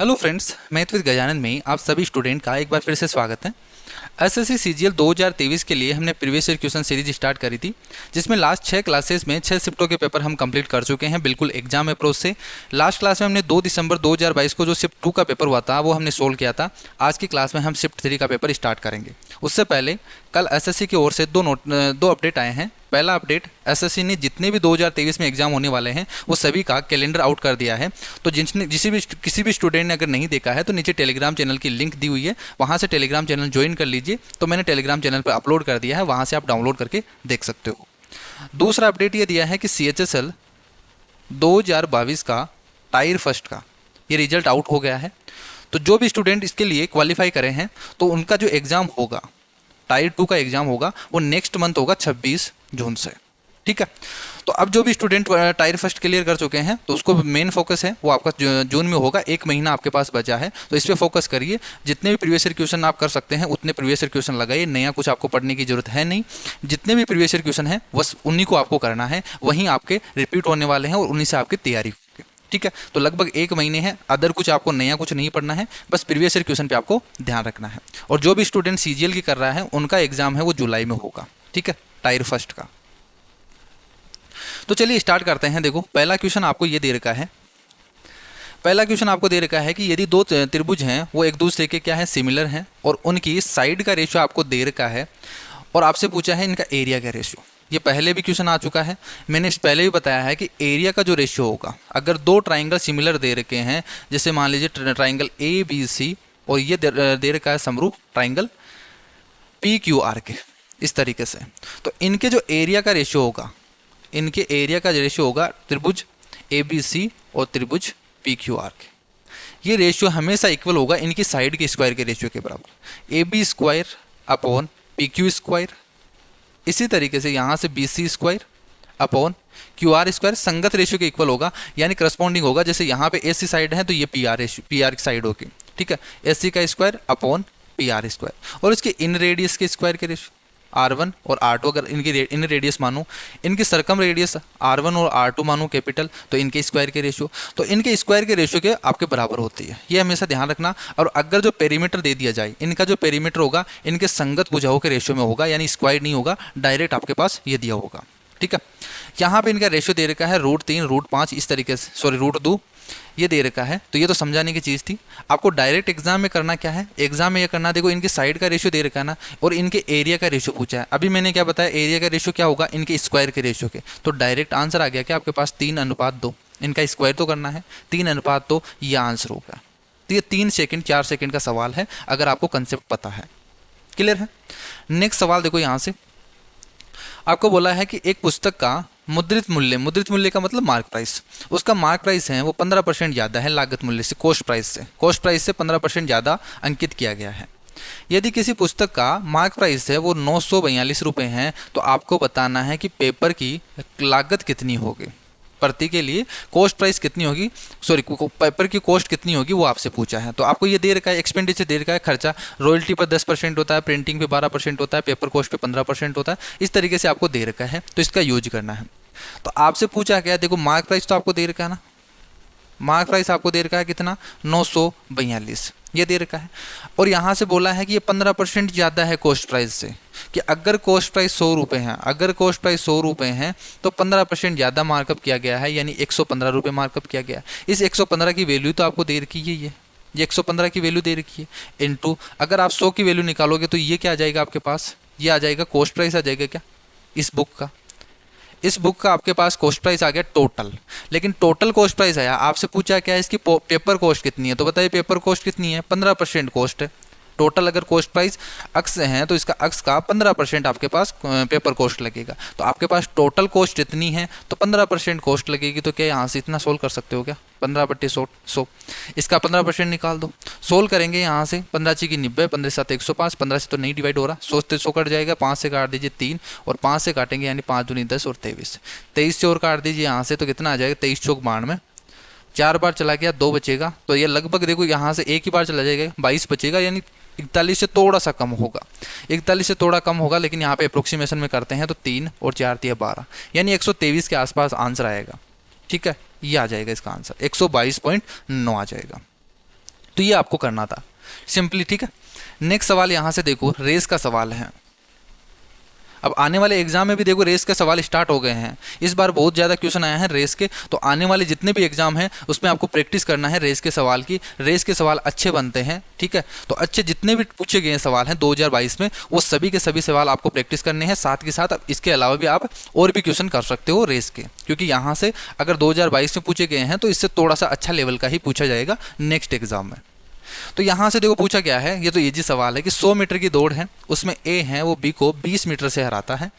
Hello friends, math with Gajanan में आप सभी स्टूडेंट का एक बार फिर से स्वागत है। एसएससी सीजीएल 2023 के लिए हमने previous year question series start करी थी, जिसमें लास्ट 6 क्लासेस में 6 शिफ्टों के पेपर हम कंप्लीट कर चुके हैं बिल्कुल एग्जाम अप्रोच से। लास्ट क्लास में हमने 2 दिसंबर 2022 को जो शिफ्ट 2 का पेपर हुआ था वो हमने सोल्व किया था। आज की क्लास में हम शिफ्ट 3 का पेपर स्टार्ट करेंगे। उससे पहले कल एसएससी की ओर से दो अपडेट आए हैं। पहला अपडेट, एसएससी ने जितने भी 2023 में एग्जाम होने वाले हैं वो सभी का कैलेंडर आउट कर दिया है। तो जिसने किसी भी स्टूडेंट ने अगर नहीं देखा है तो नीचे टेलीग्राम चैनल की लिंक दी हुई है, वहाँ से टेलीग्राम चैनल ज्वाइन कर लीजिए। तो मैंने टेलीग्राम चैनल पर अपलोड कर दिया है, वहाँ से आप डाउनलोड करके देख सकते हो। दूसरा अपडेट ये दिया है कि CHSL 2022 का टायर फर्स्ट का ये रिजल्ट आउट हो गया है। तो जो भी स्टूडेंट इसके लिए क्वालिफाई करे हैं तो उनका जो एग्ज़ाम होगा, टायर 2 का एग्ज़ाम होगा, वो नेक्स्ट मंथ होगा 26 जून से। ठीक है। तो अब जो भी स्टूडेंट टायर फर्स्ट क्लियर कर चुके हैं तो उसको मेन फोकस है वो आपका जून में होगा। 1 महीना आपके पास बचा है, तो इस पर फोकस करिए। जितने भी प्रीवियस ईयर क्वेश्चन आप कर सकते हैं उतने प्रीवियस ईयर क्वेश्चन लगाइए। नया कुछ आपको पढ़ने की जरूरत है नहीं। जितने भी प्रीवियस ईयर क्वेश्चन हैं बस उन्हीं को आपको करना है, वहीं आपके रिपीट होने वाले हैं और उन्हीं से आपकी तैयारी होगी। ठीक है। तो लगभग 1 महीने है, अदर कुछ आपको नया कुछ नहीं पढ़ना है, बस प्रीवियस ईयर क्वेश्चन पे आपको ध्यान रखना है। और जो भी स्टूडेंट सीजीएल की कर रहा है उनका एग्जाम है वो जुलाई में होगा। ठीक है, टायर फर्स्ट का। तो चलिए स्टार्ट करते हैं। देखो, पहला क्वेश्चन आपको ये दे रखा है। पहला क्वेश्चन आपको दे रखा है कि यदि 2 त्रिभुज हैं वो एक दूसरे के क्या है, सिमिलर हैं, और उनकी साइड का रेशियो आपको दे रखा है, और आपसे पूछा है इनका एरिया का रेशियो। ये पहले भी क्वेश्चन आ चुका है, मैंने इस पहले भी बताया है कि एरिया का जो रेशियो होगा, अगर 2 ट्राइंगल सिमिलर दे रखे हैं, जैसे मान लीजिए ट्राइंगल ABC और ये दे रखा है समरूप ट्राइंगल PQR के, इस तरीके से, तो इनके जो एरिया का रेशियो होगा, इनके एरिया का रेशियो होगा त्रिभुज ABC और त्रिभुज PQR के, ये रेशियो हमेशा इक्वल होगा इनकी साइड के स्क्वायर के रेशियो के बराबर। AB square upon PQ square. इसी तरीके से यहाँ से BC square upon QR square संगत रेशियो के इक्वल होगा, यानी करस्पॉन्डिंग होगा। जैसे यहाँ पे AC साइड है तो ये PR साइड होगी। ठीक है, AC का स्क्वायर अपॉन PR स्क्वायर, और इसके इन रेडियस के स्क्वायर के रेशियो R1 और R2, अगर इनकी इन रेडियस मानूँ, इनकी सरकम रेडियस R1 और R2 मानूँ कैपिटल, तो इनके स्क्वायर के रेशियो, तो इनके स्क्वायर के रेशियो के आपके बराबर होती है। ये हमेशा ध्यान रखना। और अगर जो पेरीमीटर दे दिया जाए, इनका जो पेरीमीटर होगा इनके संगत भुजाओं के रेशियो में होगा, यानी स्क्वायर नहीं होगा, डायरेक्ट आपके पास ये दिया होगा। ठीक है, यहाँ पे इनका रेशियो दे रखा है √3 √5 इस तरीके से, सॉरी √2 ये दे रखा है। तो ये तो समझाने की चीज़ थी। आपको डायरेक्ट एग्जाम में करना क्या है, एग्जाम में ये करना, देखो इनके साइड का रेशियो दे रखा है ना, और इनके एरिया का रेशियो पूछा है। अभी मैंने क्या बताया, एरिया का रेशियो क्या होगा इनके स्क्वायर के रेशियो के, तो डायरेक्ट आंसर आ गया क्या आपके पास 3:2। इनका स्क्वायर तो करना है, 3:2 ये आंसर होगा। तो ये 3 सेकेंड 4 सेकेंड का सवाल है, अगर आपको कंसेप्ट पता है। क्लियर है। नेक्स्ट सवाल देखो, यहाँ से आपको बोला है कि एक पुस्तक का मुद्रित मूल्य का मतलब मार्क प्राइस, उसका मार्क प्राइस है वो 15% ज़्यादा है लागत मूल्य से, कॉस्ट प्राइस से 15% ज़्यादा अंकित किया गया है। यदि किसी पुस्तक का मार्क प्राइस है वो 942 रुपये हैं, तो आपको बताना है कि पेपर की लागत कितनी होगी, प्रति के लिए कॉस्ट प्राइस कितनी होगी, सॉरी पेपर की कॉस्ट कितनी होगी, वो आपसे पूछा है। तो आपको ये दे रखा है, एक्सपेंडिचर दे रखा है, खर्चा रॉयल्टी पर 10% होता है, प्रिंटिंग पे 12% होता है, पेपर कॉस्ट पे 15% होता है, इस तरीके से आपको दे रखा है, तो इसका यूज करना है। तो आपसे पूछा क्या, देखो मार्क प्राइस तो आपको दे रखा है ना, मार्क प्राइस आपको दे रखा है कितना, 942 ये दे रखा है, और यहाँ से बोला है कि ये 15% ज़्यादा है कॉस्ट प्राइस से, कि अगर कॉस्ट प्राइस 100 रुपये है, अगर कॉस्ट प्राइस 100 रुपये हैं तो 15% ज़्यादा मार्कअप किया गया है, यानी 115 रुपये मार्कअप किया गया है। इस 115 की वैल्यू तो आपको दे रखी है, ये 115 की वैल्यू दे रखी है, इनटू अगर आप 100 की वैल्यू निकालोगे तो ये क्या आ जाएगा आपके पास, ये आ जाएगा कॉस्ट प्राइस आ जाएगा क्या इस बुक का। इस बुक का आपके पास कॉस्ट प्राइस आ गया टोटल, लेकिन टोटल कॉस्ट प्राइस आया, आपसे पूछा क्या है इसकी पेपर कॉस्ट कितनी है, तो बताइए पेपर कॉस्ट कितनी है, 15% कॉस्ट है। टोटल अगर कॉस्ट प्राइस अक्स है तो इसका अक्स का 15% आपके पास पेपर कॉस्ट लगेगा। तो आपके पास टोटल कॉस्ट इतनी है तो 15% कॉस्ट लगेगी। तो क्या यहाँ से इतना सोल्व कर सकते हो क्या, 15/100, इसका 15% निकाल दो। सोल्व करेंगे यहाँ से, 15 × 90, 15 × 7 105, 15 से तो नहीं डिवाइड हो रहा, 100 से 100 कट जाएगा, 5 से काट दीजिए 3, और 5 से काटेंगे यानी 5 दूनी 10 और 23 से और काट दीजिए यहाँ से, तो कितना आ जाएगा 23 चौक 92, 4 बार चला गया 2 बचेगा, तो ये लगभग देखो यहाँ से एक ही बार चला जाएगा 22 बचेगा, यानी 41 से थोड़ा सा कम होगा, 41 से थोड़ा कम होगा, लेकिन यहाँ पे अप्रोक्सीमेशन में करते हैं तो 3 और 4 × 12 यानी 123 के आसपास आंसर आएगा। ठीक है, ये आ जाएगा इसका आंसर 122.9 आ जाएगा। तो ये आपको करना था सिंपली, ठीक है। नेक्स्ट सवाल यहाँ से देखो, रेस का सवाल है। अब आने वाले एग्जाम में भी देखो रेस के सवाल स्टार्ट हो गए हैं, इस बार बहुत ज़्यादा क्वेश्चन आया है रेस के। तो आने वाले जितने भी एग्जाम हैं उसमें आपको प्रैक्टिस करना है रेस के सवाल की। रेस के सवाल अच्छे बनते हैं, ठीक है। तो अच्छे जितने भी पूछे गए सवाल हैं 2022 में, वो सभी के सभी सवाल आपको प्रैक्टिस करने हैं। साथ के साथ अब इसके अलावा भी आप और भी क्वेश्चन कर सकते हो रेस के, क्योंकि यहाँ से अगर 2022 में पूछे गए हैं तो इससे थोड़ा सा अच्छा लेवल का ही पूछा जाएगा नेक्स्ट एग्जाम में। तो यहाँ से देखो पूछा गया है, ये तो इजी सवाल है कि 100 मीटर की दौड़ है, उसमें ए है वो बी को 20 मीटर से हराता है,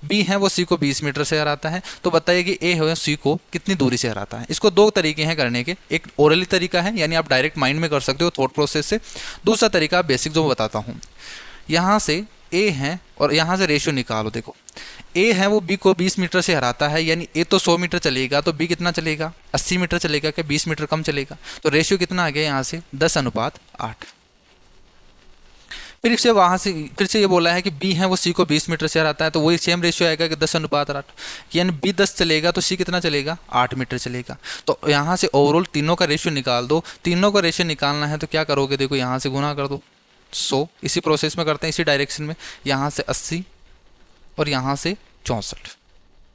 बी है वो सी को 20 मीटर से हराता है। तो बताइए कि ए है सी को कितनी दूरी से हराता है। इसको दो तरीके हैं करने के, एक ओरली तरीका है यानी आप डायरेक्ट माइंड में कर सकते हो थॉट प्रोसेस से। दूसरा तरीका बेसिक जो मैं बताता हूँ, यहाँ से ए है और यहाँ से रेशियो निकालो। देखो ए है वो बी को 20 मीटर से हराता है, यानी ए तो 100 मीटर चलेगा तो बी कितना चलेगा, 80 मीटर चलेगा, क्या 20 मीटर कम चलेगा। तो रेशियो कितना आ गया यहाँ से 10:8। फिर से वहाँ से फिर से ये बोला है कि बी है वो सी को 20 मीटर से हराता है, तो वही सेम रेशियो आएगा कि 10:8, यानी बी 10 चलेगा तो सी कितना चलेगा 8 मीटर चलेगा। तो यहाँ से ओवरऑल तीनों का रेशियो निकाल दो। तीनों का रेशियो निकालना है तो क्या करोगे, देखो यहाँ से गुना कर दो 100, इसी प्रोसेस में करते हैं, इसी डायरेक्शन में। यहाँ से 80 और यहाँ से 64,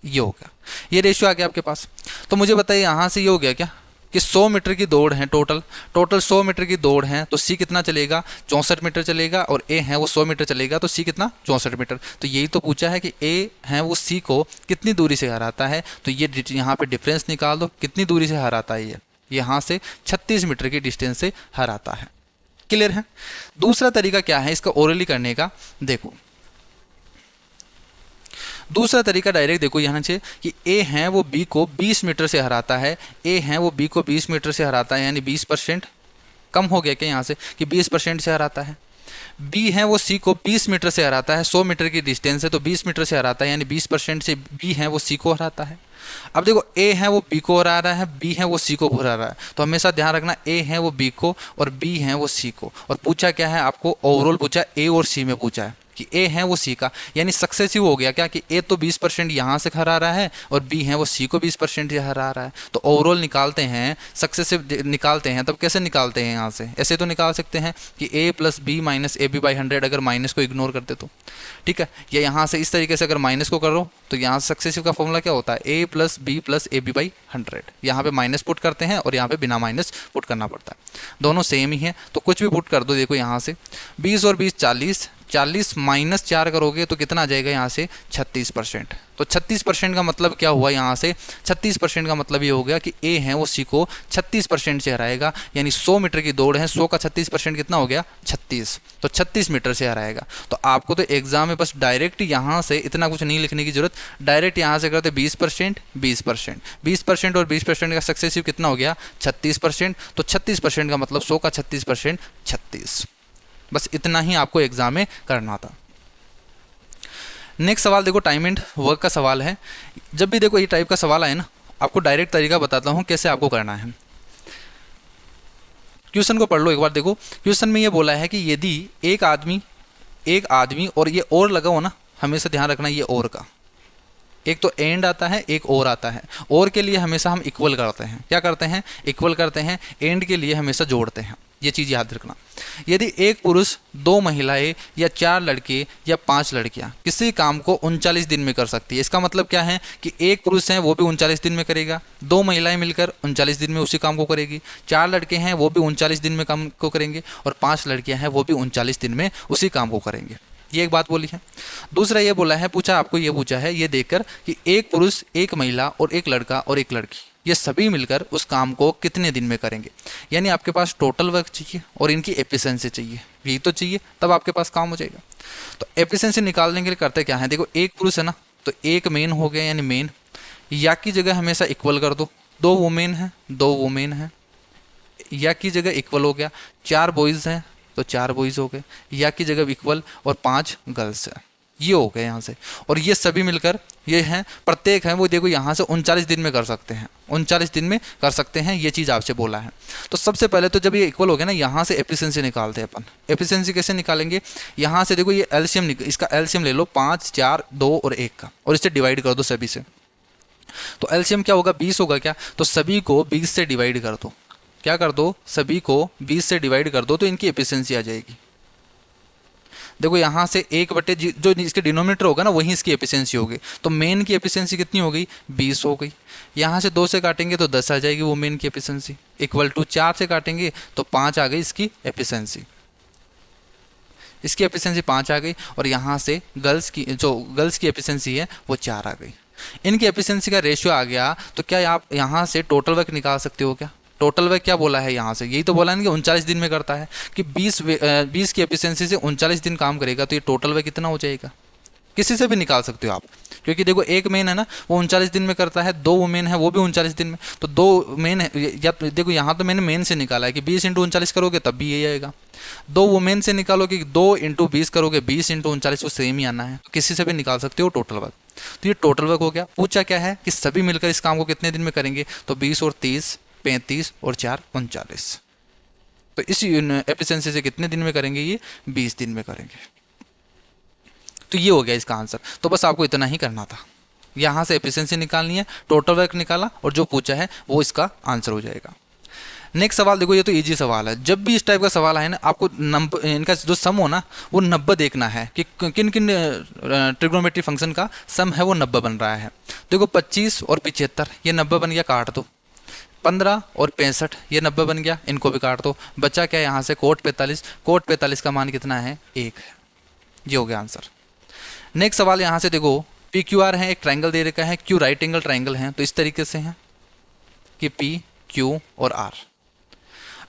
ये हो गया, ये रेशियो आ गया आपके पास। तो मुझे बताइए यहाँ से ये हो गया क्या कि 100 मीटर की दौड़ है, टोटल 100 मीटर की दौड़ है, तो सी कितना चलेगा 64 मीटर चलेगा, और ए है वो 100 मीटर चलेगा तो सी कितना 64 मीटर। तो यही तो पूछा है कि ए है वो सी को कितनी दूरी से हराता है। तो ये यहाँ पे डिफरेंस निकाल दो, कितनी दूरी से हराता है ये, यहाँ से 36 मीटर की डिस्टेंस से हराता है। क्लियर है। दूसरा तरीका क्या है इसका ओरली करने का, देखो दूसरा तरीका डायरेक्ट देखो यहाँ से कि ए है वो बी को 20 मीटर से हराता है, ए है वो बी को 20 मीटर से हराता है, यानी 20% कम हो गया क्या यहाँ से कि 20% से हराता है। बी है वो सी को 20 मीटर से हराता है, 100 मीटर की डिस्टेंस है तो 20 मीटर से हराता है, यानी 20% से बी है वो सी को हराता है। अब देखो ए है वो बी को हरा रहा है, बी है वो सी को हरा रहा है, तो हमेशा ध्यान रखना ए है वो बी को और बी है वो सी को। और पूछा क्या है आपको, ओवरऑल पूछा, ए और सी में पूछा है कि ए है वो सी का, यानी सक्सेसिव हो गया क्या कि ए तो 20% यहाँ से हरा रहा है और बी है वो सी को 20% से हरा रहा है। तो ओवरऑल निकालते हैं, सक्सेसिव निकालते हैं, तब कैसे निकालते हैं यहाँ से, ऐसे तो निकाल सकते हैं कि a + b - ab/100, अगर माइनस को इग्नोर करते तो, ठीक है। या यहाँ से इस तरीके से अगर माइनस को करो तो यहाँ से सक्सेसिव का फॉर्मूला क्या होता है, a + b + ab/100। यहाँ पे माइनस पुट करते हैं और यहाँ पे बिना माइनस पुट करना पड़ता है, दोनों सेम ही है तो कुछ भी पुट कर दो। देखो यहाँ से 20 और 20 40, 40 - 4 करोगे तो कितना आ जाएगा यहाँ से 36%। तो 36% का मतलब क्या हुआ, यहाँ से 36% का मतलब ये हो गया कि ए है वो सी को 36% से हराएगा, यानी 100 मीटर की दौड़ है, 100 का 36% कितना हो गया 36, तो 36 मीटर से हराएगा। तो आपको तो एग्जाम में बस डायरेक्ट यहाँ से इतना कुछ नहीं लिखने की जरूरत, डायरेक्ट यहाँ से करते 20%, 20%, 20% और 20% का सक्सेसिव कितना हो गया 36%। तो 36% का मतलब 100 का 36% 36, बस इतना ही आपको एग्जाम में करना था। नेक्स्ट सवाल देखो, टाइम एंड वर्क का सवाल है। जब भी देखो ये टाइप का सवाल आए ना, आपको डायरेक्ट तरीका बताता हूँ कैसे आपको करना है। क्वेश्चन को पढ़ लो एक बार। देखो क्वेश्चन में ये बोला है कि यदि एक आदमी और ये और लगा हो ना, हमेशा ध्यान रखना ये और का, एक तो एंड आता है एक और आता है, और के लिए हमेशा हम इक्वल करते हैं, क्या करते हैं इक्वल करते हैं, एंड के लिए हमेशा जोड़ते हैं, ये चीज़ याद रखना। यदि एक पुरुष 2 महिलाएं या 4 लड़के या 5 लड़कियां किसी काम को 39 दिन में कर सकती है, इसका मतलब क्या है कि एक पुरुष है वो भी 39 दिन में करेगा, 2 महिलाएं मिलकर 39 दिन में उसी काम को करेगी, 4 लड़के हैं वो भी 39 दिन में काम को करेंगे, और 5 लड़कियां हैं वो भी 39 दिन में उसी काम को करेंगे। ये एक बात बोली है। दूसरा ये बोला है, आपको ये पूछा है ये देखकर कि एक पुरुष, एक महिला और एक लड़का और एक लड़की, ये सभी मिलकर उस काम को कितने दिन में करेंगे। यानी आपके पास टोटल वर्क चाहिए और इनकी एफिशिएंसी चाहिए, यही तो चाहिए, तब आपके पास काम हो जाएगा। तो एफिशिएंसी निकालने के लिए करते क्या है, देखो एक पुरुष है ना, तो एक मेन हो गया, यानी मेन, या की जगह हमेशा इक्वल कर दो, 2 वुमेन है 2 वुमेन है, या की जगह इक्वल हो गया, 4 बॉयज़ हैं तो 4 बॉयज़ हो गए, या की जगह इक्वल, और 5 गर्ल्स है, ये हो गए यहाँ से। और ये सभी मिलकर ये हैं, प्रत्येक है वो देखो यहाँ से 39 दिन में कर सकते हैं, 39 दिन में कर सकते हैं, ये चीज़ आपसे बोला है। तो सबसे पहले तो जब ये इक्वल हो गया ना, यहाँ से एफिशिएंसी निकालते हैं अपन। एफिशिएंसी कैसे निकालेंगे, यहाँ से देखो ये एलसीएम, इसका एलसीएम ले लो 5, 4, 2 और 1 का, और इससे डिवाइड कर दो सभी से। तो एलसीएम क्या होगा 20 होगा क्या, तो सभी को 20 से डिवाइड कर दो, क्या कर दो, सभी को 20 से डिवाइड कर दो तो इनकी एफिशिएंसी आ जाएगी। देखो यहाँ से 1 बटे जो इसके डिनोमिनेटर होगा ना वही इसकी एफिशिएंसी होगी। तो मेन की एफिशिएंसी कितनी हो गई, 20 हो गई। यहाँ से 2 से काटेंगे तो 10 आ जाएगी वो मेन की एफिशिएंसी, इक्वल टू 4 से काटेंगे तो 5 आ गई इसकी एफिशिएंसी। इसकी एफिशिएंसी 5 आ गई और यहाँ से गर्ल्स की एफिशिएंसी है वो 4 आ गई। इनकी एफिशिएंसी का रेशियो आ गया तो क्या आप यहाँ से टोटल वर्क निकाल सकते हो क्या? टोटल वर्क क्या बोला है यहाँ से, यही तो बोला है कि 39 दिन में करता है, कि 20 की एफिशिएंसी से 39 दिन काम करेगा तो ये टोटल वर्क कितना हो जाएगा? किसी से भी निकाल सकते हो आप, क्योंकि देखो एक मेन है ना वो 39 दिन में करता है, 2 वो मेन है वो भी 39 दिन में, तो 2 मेन है। या देखो यहाँ तो मैंने मेन से निकाला है कि 20 × 39 करोगे तब भी यही आएगा। 2 वो मेन से निकालो कि 2 × 20 करोगे 20 × 39 वो सेम ही आना है, तो किसी से भी निकाल सकते हो टोटल वर्क। तो ये टोटल वर्क हो गया। पूछा क्या है कि सभी मिलकर इस काम को कितने दिन में करेंगे, तो 20 और 30 35 और 4 39। तो इस एफिशिएंसी से कितने दिन में करेंगे, ये 20 दिन में करेंगे। तो ये हो गया इसका आंसर। तो बस आपको इतना ही करना था, यहाँ से एफिशिएंसी निकालनी है, टोटल वर्क निकाला और जो पूछा है वो इसका आंसर हो जाएगा। नेक्स्ट सवाल देखो, ये तो इजी सवाल है। जब भी इस टाइप का सवाल है ना आपको नंबर इनका जो सम हो ना वो 90 देखना है कि किन किन ट्रिग्नोमेट्री फंक्शन का सम है वो 90 बन रहा है। देखो 25 और 75 ये 90 बन गया, काट दो। 15 और 65 ये 90 बन गया, इनको भी काट दो। बचा क्या यहाँ से कोट 45, कोट 45 का मान कितना है, 1 है। ये हो गया आंसर। नेक्स्ट सवाल यहाँ से देखो, पी क्यू आर है, एक ट्राइंगल दे रखा है, क्यू राइट एंगल ट्राइंगल है, तो इस तरीके से है कि पी क्यू और आर।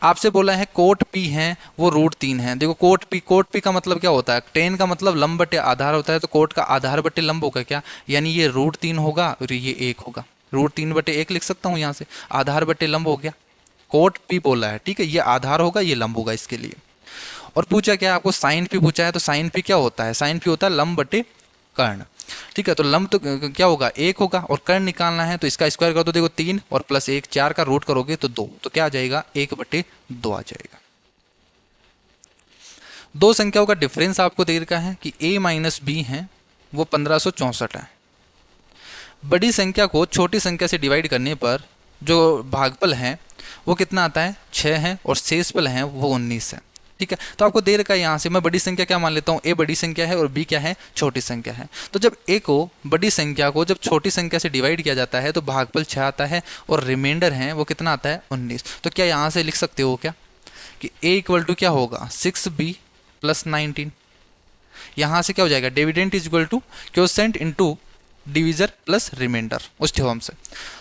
आपसे बोला है कोट पी है वो √3 है। देखो कोट पी का मतलब क्या होता है, टेन का मतलब लंब बटे आधार होता है, तो कोट का आधार बटे लंब होगा क्या, यानी ये √3 होगा और ये 1 होगा। √3/1 लिख सकता हूँ यहाँ से, आधार बटे लंब हो गया। कोट पी बोला है, ठीक है, ये आधार होगा ये लंब होगा इसके लिए। और पूछा क्या आपको, साइन पी पूछा है, तो साइन पी क्या होता है, साइन पी होता है लंब बटे कर्ण, ठीक है। तो लंब तो क्या होगा, 1 होगा, और कर्ण निकालना है तो इसका स्क्वायर कर दो। देखो 3 और +1 4 का रूट करोगे तो 2, तो क्या आ जाएगा, 1/2 आ जाएगा। दो संख्याओं का डिफरेंस आपको दे रखा है कि a - b है वो 1564 है। बड़ी संख्या को छोटी संख्या से डिवाइड करने पर जो भागफल है वो कितना आता है, 6 है, और शेषफल है वो 19 है, ठीक है। तो आपको दे रखा है यहाँ से, मैं बड़ी संख्या क्या मान लेता हूँ, a बड़ी संख्या है और b क्या है, छोटी संख्या है। तो जब a को, बड़ी संख्या को जब छोटी संख्या से डिवाइड किया जाता है तो भागफल 6 आता है और रिमाइंडर है वो कितना आता है, 19। तो क्या यहाँ से लिख सकते हो क्या कि a = क्या होगा, 6b + 19। यहाँ से क्या हो जाएगा, dividend = quotient into divisor plus remainder उस थ्योरम से।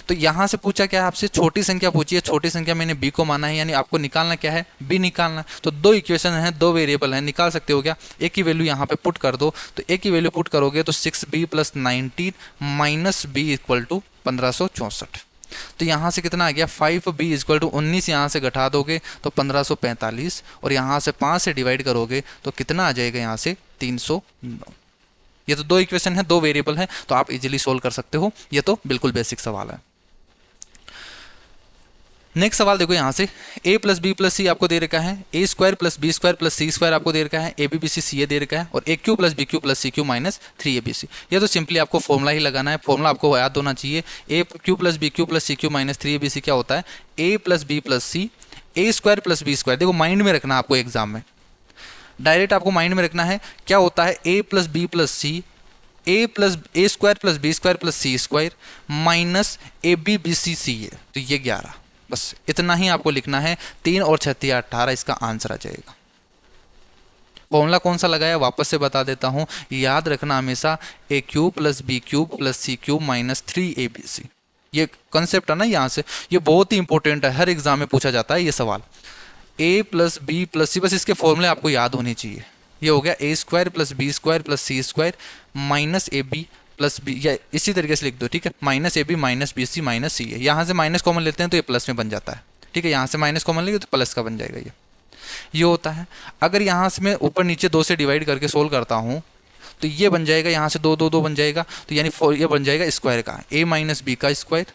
तो यहाँ से पूछा क्या है आपसे, छोटी संख्या पूछी है, छोटी संख्या मैंने b को माना है, यानी आपको निकालना क्या है, b निकालना। तो 2 इक्वेशन है, 2 वेरिएबल है, निकाल सकते हो क्या, a की वैल्यू यहाँ पे पुट कर दो। तो a की वैल्यू पुट करोगे तो 6b + 19 - b = 1564। तो यहाँ से कितना आ गया, 5b = 19, यहाँ से घटा दोगे तो 1545, और यहाँ से 5 से डिवाइड करोगे तो कितना आ जाएगा, यहाँ से 309। ये तो 2 इक्वेशन है, 2 वेरिएबल है, तो आप इजीली सोल्व कर सकते हो। ये तो बिल्कुल बेसिक सवाल है। नेक्स्ट सवाल देखो, यहाँ से a + b + c आपको दे रखा है, a² + b² + c² आपको दे रखा है, a b b c c a दे रखा है, और aq + bq + cq - 3abc। ये तो सिंपली आपको फॉर्मूला ही लगाना है, फॉर्मूला आपको याद होना चाहिए। aq + bq + cq - 3abc क्या होता है, a + b + c, a² + b²। देखो माइंड में रखना आपको, एग्जाम में डायरेक्ट आपको माइंड में रखना है क्या होता है, a + b + c, a² + b² + c² - ab bc ca। तो ये 11, बस इतना ही आपको लिखना है। 3 और 6 18, इसका आंसर आ जाएगा। फॉर्मूला कौन सा लगाया वापस से बता देता हूं, याद रखना हमेशा, a³ + b³ + c³ - 3abc। ये कॉन्सेप्ट है ना, यहाँ से ये बहुत ही इंपॉर्टेंट है, हर एग्जाम में पूछा जाता है ये सवाल। a + b + c, बस इसके फॉर्मूले आपको याद होने चाहिए। ये हो गया a² + b² + c² - ab + b, या इसी तरीके से लिख दो, ठीक है, -ab - bc - ca। यहाँ से माइनस कॉमन लेते हैं तो ये प्लस में बन जाता है, ठीक है, यहाँ से माइनस कॉमन लेंगे तो प्लस का बन जाएगा। ये होता है। अगर यहाँ से मैं ऊपर नीचे 2 से डिवाइड करके सोल्व करता हूँ तो ये बन जाएगा, यहाँ से 2 2 2 बन जाएगा, तो यानी ये बन जाएगा स्क्वायर का, a - b का स्क्वायर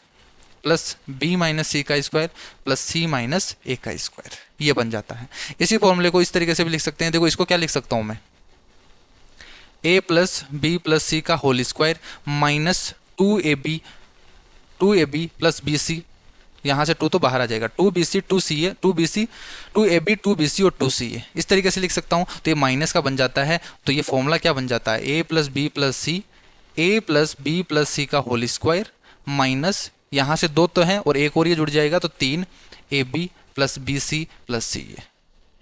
प्लस b - c का स्क्वायर प्लस c - a का स्क्वायर, ये बन जाता है। इसी फॉर्मूले को इस तरीके से भी लिख सकते हैं। देखो इसको क्या लिख सकता हूँ मैं, a + b + c का होल स्क्वायर - 2ab + bc यहाँ से 2 तो बाहर आ जाएगा, 2BC 2CA 2BC 2AB 2BC और 2CA, इस तरीके से लिख सकता हूँ। तो ये माइनस का बन जाता है, तो ये फॉर्मूला क्या बन जाता है, A + B + C, A + B + C का होल स्क्वायर माइनस यहाँ से 2 तो है और एक और ये जुड़ जाएगा, तो 3AB + BC + CA।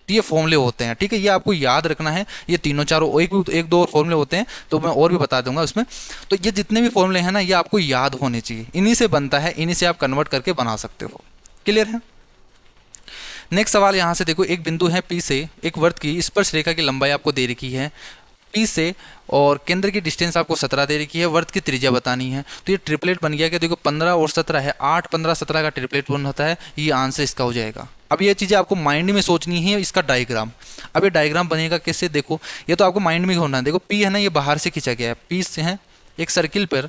ये फॉर्मूले होते हैं, ठीक है, ये आपको याद रखना है। ये तीनों चारों एक दो और फॉर्मूले होते हैं, तो मैं और भी बता दूंगा उसमें। तो ये जितने भी फॉर्मूले हैं ना, ये आपको याद होने चाहिए, इन्हीं से बनता है, इन्हीं से आप कन्वर्ट करके बना सकते हो। क्लियर है। नेक्स्ट सवाल यहाँ से देखो, एक बिंदु है P से एक वृत्त की स्पर्श रेखा की लंबाई आपको दे रखी है P से, और केंद्र की डिस्टेंस आपको 17 दे रखी है, वृत्त की त्रिज्या बतानी है। तो ये ट्रिपलेट बन गया कि देखो 15 और 17 है, 8 15 17 का ट्रिपलेट बन होता है, ये आंसर इसका हो जाएगा। अब ये चीज़ें आपको माइंड में सोचनी है, इसका डायग्राम। अब ये डायग्राम बनेगा कैसे, देखो ये तो आपको माइंड में ही होना है। देखो P है ना, ये बाहर से खींचा गया है, P से है एक सर्किल पर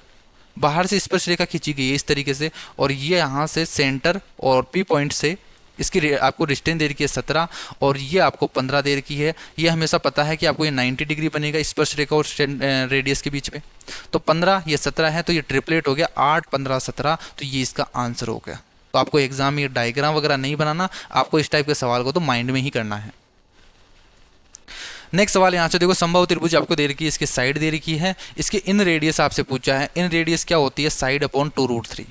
बाहर से स्पर्श रेखा खींची गई है इस तरीके से, और ये यहाँ से सेंटर और P पॉइंट से इसकी आपको डिस्टेंस दे रखी है 17 और ये आपको 15 दे रखी है। ये हमेशा पता है कि आपको ये 90 डिग्री बनेगा स्पर्श रेखा और रेडियस के बीच में। तो 15 ये 17 है, तो ये ट्रिपलेट हो गया 8 15 17, तो ये इसका आंसर हो गया। तो आपको एग्जाम में ये डायग्राम वगैरह नहीं बनाना, आपको इस टाइप के सवाल को तो माइंड में ही करना है। नेक्स्ट सवाल यहाँ से देखो, समबाहु त्रिभुज आपको दे रखी है, इसकी साइड दे रखी है, इसके इन रेडियस आपसे पूछा है। इन रेडियस क्या होती है, साइड अपॉन 2√3,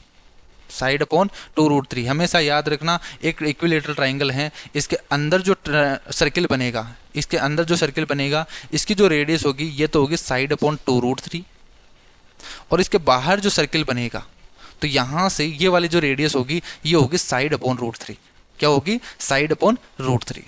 साइड अपॉन 2√3। हमेशा याद रखना, एक इक्विलेटरल ट्राइंगल है, इसके अंदर जो सर्किल बनेगा, इसके अंदर जो सर्किल बनेगा, इसकी जो रेडियस होगी ये तो होगी साइड अपॉन 2√3, और इसके बाहर जो सर्किल बनेगा, तो यहाँ से ये वाली जो रेडियस होगी ये होगी साइड अपॉन √3। क्या होगी, साइड अपॉन √3।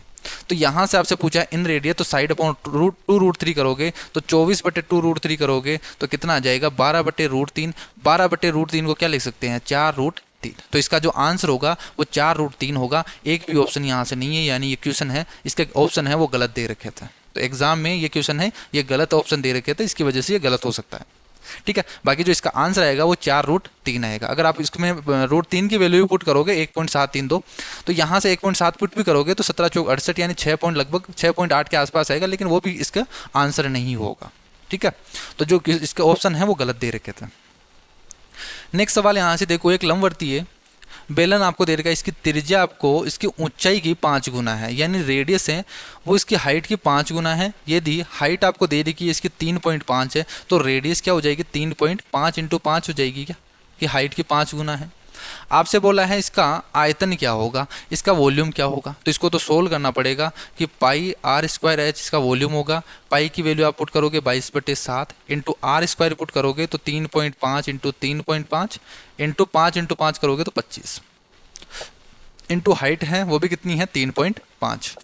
तो यहाँ से आपसे पूछा है इन रेडियस, तो साइड अपॉन 2√3 करोगे तो 24/2√3 करोगे तो कितना आ जाएगा, 12/√3। 12/√3 को क्या लिख सकते हैं, 4√3। तो इसका जो आंसर होगा वो 4√3 होगा। एक भी ऑप्शन यहाँ से नहीं है, यानी ये क्वेश्चन है, इसका ऑप्शन है वो गलत दे रखे थे। तो एग्जाम में ये क्वेश्चन है, ये गलत ऑप्शन दे रखे थे, इसकी वजह से ये गलत हो सकता है। ठीक है, बाकी जो इसका आंसर आएगा वो 4√3 आएगा। अगर आप इसमें √3 की वैल्यू भी पुट करोगे 1.732, तो यहाँ से 1.7 पुट भी करोगे तो 17 चौक 68, यानी 6 पॉइंट लगभग 6.8 के आसपास आएगा, लेकिन वो भी इसका आंसर नहीं होगा। ठीक है, तो जो इसके ऑप्शन है वो गलत दे रखे थे। नेक्स्ट सवाल यहाँ से देखो, एक लंबवर्तीय बेलन आपको दे रखा है, इसकी त्रिज्या आपको इसकी ऊंचाई की 5 गुना है, यानी रेडियस है वो इसकी हाइट की 5 गुना है। यदि हाइट आपको दे रखी है इसकी 3.5 है, तो रेडियस क्या हो जाएगी, 3.5 × 5 हो जाएगी क्या, कि हाइट की 5 गुना है। आपसे बोला है इसका आयतन क्या होगा, इसका वॉल्यूम क्या होगा, तो इसको तो सोल्व करना पड़ेगा कि πr² h इसका वॉल्यूम होगा। पाई की वैल्यू आप पुट करोगे 22/7 इंटू r² पुट करोगे तो 3.5 इंटू 3.5 इंटू 5 × 5 करोगे तो 25 इंटू हाइट है वो भी कितनी है 3.5।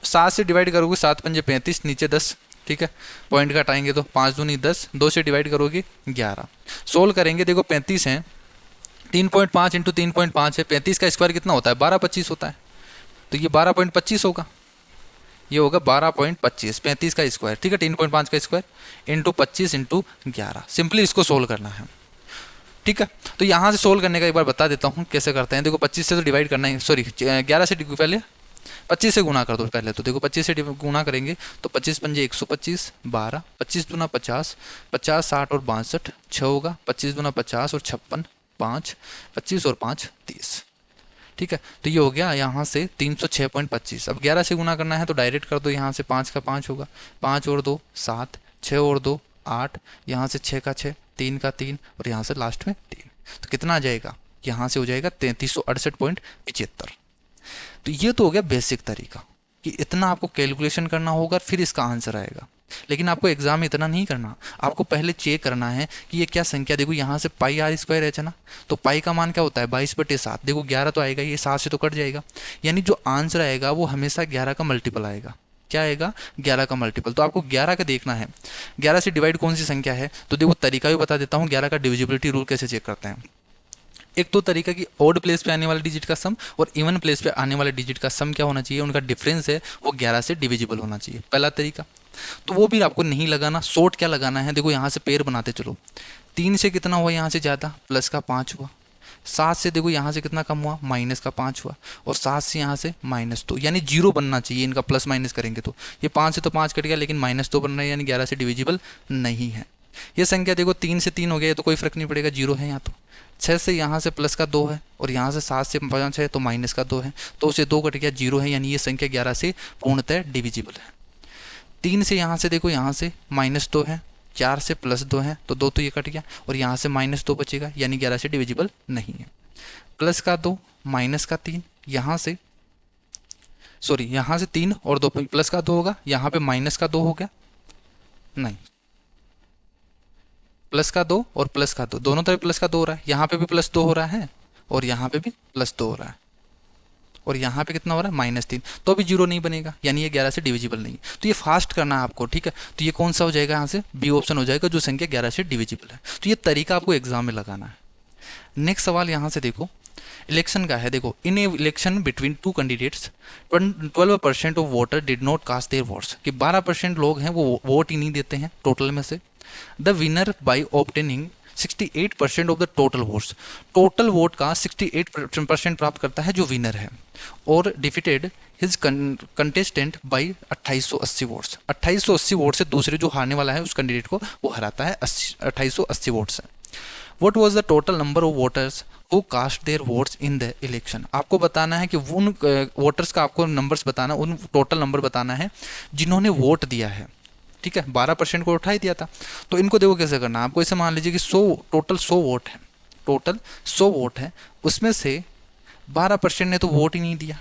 7 से डिवाइड करोगे 7 पंजे 35, नीचे 10। ठीक है, पॉइंट घटाएंगे तो 5 दूनी 10, 2 से डिवाइड करोगे 11। सोल्व करेंगे, देखो 35 है, 3.5 इंटू 3.5 है, 35 का स्क्वायर कितना होता है 1225 होता है, तो ये 12.25 होगा, ये होगा 12.25, 35 का स्क्वायर। ठीक है, 3.5 का स्क्वायर इंटू 25 इंटू 11। सिंपली इसको सोल्व करना है। ठीक है, तो यहाँ से सोल्व करने का एक बार बता देता हूँ कैसे करते हैं। देखो 25 से तो डिवाइड करना है, सॉरी 11 से पहले 25 से गुना कर दो पहले। तो देखो 25 से गुना करेंगे तो 25 पंजे 125, 12, 25 दूना 50, 50 60 और 62 6 होगा, 25 दूना 50 और 56 5, 25 और 5 30। ठीक है, तो ये हो गया यहाँ से 306.25। अब 11 से गुना करना है तो डायरेक्ट कर दो, यहाँ से 5 का 5 होगा, 5 और 2 7, 6 और 2 8, यहाँ से 6 का 6, 3 का 3 और यहाँ से लास्ट में 3, तो कितना आ जाएगा, यहाँ से हो जाएगा 3368.75। तो ये तो हो गया बेसिक तरीका कि इतना आपको कैलकुलेशन करना होगा फिर इसका आंसर आएगा। लेकिन आपको एग्जाम में इतना नहीं करना, आपको पहले चेक करना है कि ये क्या संख्या, देखो यहाँ से πr² है ना, तो पाई का मान क्या होता है 22/7। देखो 11 तो आएगा, ये 7 से तो कट जाएगा, यानी जो आंसर आएगा वो हमेशा 11 का मल्टीपल आएगा। क्या आएगा, 11 का मल्टीपल। तो आपको 11 का देखना है, 11 से डिवाइड कौन सी संख्या है, तो देखो तरीका भी बता देता हूँ 11 का डिविजिबिलिटी रूल कैसे चेक करते हैं। एक तो तरीका कि ऑड प्लेस पे आने वाले डिजिट का सम और इवन प्लेस पे आने वाले डिजिट का सम क्या होना चाहिए, उनका डिफरेंस है वो 11 से डिविजिबल होना चाहिए, पहला तरीका। तो वो भी आपको नहीं लगाना, शॉर्ट क्या लगाना है, देखो यहाँ से पेयर बनाते चलो, 3 से कितना हुआ यहाँ से ज़्यादा, प्लस का 5 हुआ, 7 से देखो यहाँ से कितना कम हुआ, माइनस का 5 हुआ, और 7 से यहाँ से -2, यानी 0 बनना चाहिए इनका, प्लस माइनस करेंगे तो ये 5 से तो 5 कट गया, लेकिन -2 बन रहा है, यानी 11 से डिविजिबल नहीं है। ये संख्या देखो 3 से 3 हो गया, तो कोई फर्क नहीं पड़ेगा, जीरो है यहाँ। तो 6 से यहाँ से प्लस का 2 है, और यहाँ से 7 से 5 है तो माइनस का 2 है, तो से 2 कट गया, जीरो है, यानी ये संख्या 11 से पूर्णतः डिविजिबल है। 3 से यहाँ से देखो, यहाँ से -2 है, 4 से +2 है, तो 2 तो ये कट गया, और यहाँ से -2 बचेगा, यानी 11 से डिविजिबल नहीं है। प्लस का 2 माइनस का 3, यहाँ से सॉरी यहाँ से 3 और 2 प्लस का 2 होगा, यहाँ पे माइनस का 2 हो गया, नहीं प्लस का 2 और प्लस का 2 दोनों तरफ प्लस का 2 हो रहा है, यहाँ पे भी +2 हो रहा है और यहाँ पे भी +2 हो रहा है, और यहाँ पे कितना हो रहा है -3, तो भी जीरो नहीं बनेगा, यानी ये 11 से डिविजिबल नहीं है। तो ये फास्ट करना है आपको, ठीक है। तो ये कौन सा हो जाएगा, यहाँ से बी ऑप्शन हो जाएगा, जो संख्या 11 से डिविजिबल है। तो ये तरीका आपको एग्जाम में लगाना है। नेक्स्ट सवाल यहाँ से देखो, इलेक्शन का है। देखो, in a election between two candidates 12% of voter did not cast their votes, कि 12% लोग हैं वो वोट ही नहीं देते हैं टोटल में से। The winner by obtaining 68% of the total votes, total vote का 68% प्राप्त करता है जो विनर है, और defeated his contestant by 2880 votes, 2880 vote से दूसरे जो हारने वाला है उस कैंडिडेट को वो हराता है 2880 वोट से। What was the total number of voters who cast their votes in the election? आपको बताना है कि उन वोटर्स का आपको नंबर्स बताना, उन टोटल नंबर बताना है जिन्होंने वोट दिया है, ठीक है। 12% को उठा ही दिया था, तो इनको देखो कैसे करना है आपको। इसे मान लीजिए कि 100 टोटल 100 वोट है, टोटल 100 वोट है, उसमें से 12% ने तो वोट ही नहीं दिया।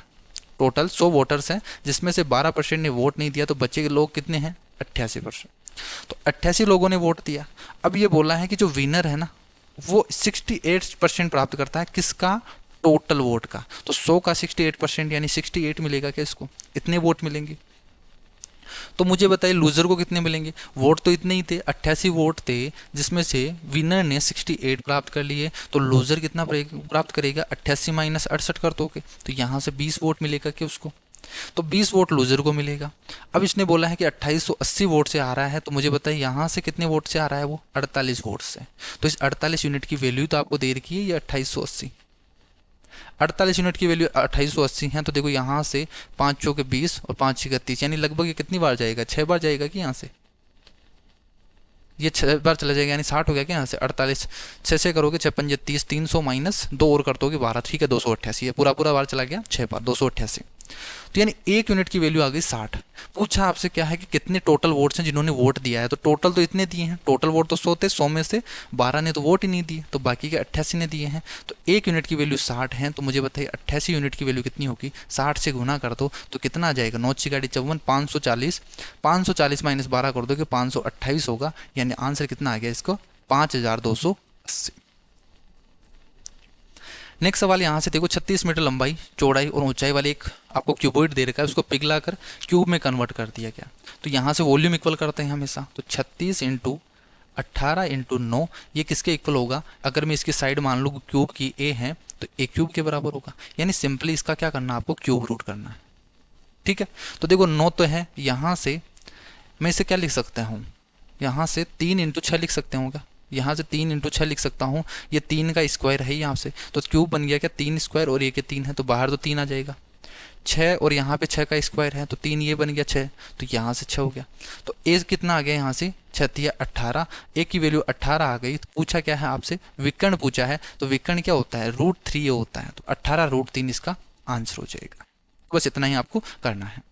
टोटल 100 वोटर्स हैं जिसमें से 12% ने वोट नहीं दिया, तो बचे लोग कितने हैं, 88%। तो 88 लोगों ने वोट दिया। अब ये बोला है कि जो विनर है ना वो 68% प्राप्त करता है, किसका, टोटल वोट का। तो 100 का 68% यानी 68 मिलेगा क्या इसको, इतने वोट मिलेंगे। तो मुझे बताइए लूजर को कितने मिलेंगे, वोट तो इतने ही थे, 88 वोट थे जिसमें से विनर ने 68 प्राप्त कर लिए, तो लूजर कितना प्राप्त करेगा, 88 माइनस 68 कर दोगे तो यहाँ से 20 वोट मिलेगा कि उसको, तो 20 वोट लूजर को मिलेगा। अब इसने बोला है कि 2880 वोट से आ रहा है, तो मुझे बताइए यहाँ से कितने वोट से आ रहा है, वो 48 वोट से। तो इस 48 यूनिट की वैल्यू तो आपको दे रखी है ये 2880, 48 यूनिट की वैल्यू 2880 है। तो देखो यहाँ से 5 चौके 20 और 5 छः 30, यानी लगभग ये कितनी बार जाएगा, 6 बार जाएगा कि यहाँ से, ये 6 बार चला जाएगा, यानी 60 हो गया कि यहाँ से 48 6 से करोगे 6 पंजे 30, 300 माइनस 2 और कर दोगे 12, ठीक है 288, ये पूरा बार चला गया 6 बार 288। तो यानी 1 यूनिट की वैल्यू आ गई 60। पूछा आपसे क्या है कि कितने टोटल वोट्स हैं जिन्होंने वोट दिया है, तो टोटल तो इतने दिए हैं, टोटल वोट तो 100 थे, 100 में से 12 ने तो वोट ही नहीं दिए, तो बाकी के 88 ने दिए हैं। तो 1 यूनिट की वैल्यू 60 है, तो मुझे बताइए 88 यूनिट की वैल्यू कितनी होगी, 60 से गुना कर दो तो कितना आ जाएगा, 9 × 54 540, 540 माइनस 12 कर दो कि 528 होगा, यानी आंसर कितना आ गया इसको, 5280। नेक्स्ट सवाल यहाँ से देखो, 36 मीटर लंबाई चौड़ाई और ऊंचाई वाली एक आपको क्यूबॉइड दे रखा है, उसको पिघलाकर क्यूब में कन्वर्ट कर दिया गया। तो यहाँ से वॉल्यूम इक्वल करते हैं हमेशा, तो 36 × 18 × 9 ये किसके इक्वल होगा, अगर मैं इसकी साइड मान लूँ क्यूब की ए है तो ए क्यूब के बराबर होगा, यानी सिंपली इसका क्या करना है आपको, क्यूब रूट करना है, ठीक है। तो देखो 9 तो है, यहाँ से मैं इसे क्या लिख सकता हूँ, यहाँ से 3 × 6 लिख सकते होंगे, यहाँ से 3 × 6 लिख सकता हूँ, ये 3 का स्क्वायर है यहाँ से, तो क्यूब बन गया क्या 3 स्क्वायर, और ये के 3 है तो बाहर तो 3 आ जाएगा, 6 और यहाँ पे 6 का स्क्वायर है तो 3 ये बन गया 6, तो यहाँ से 6 हो गया। तो ए कितना आ गया यहाँ से 6 × 18, ए की वैल्यू 18 आ गई। तो पूछा क्या है आपसे, विकर्ण पूछा है, तो विकर्ण क्या होता है, √3 होता है, तो 18√3 इसका आंसर हो जाएगा। बस इतना ही आपको करना है।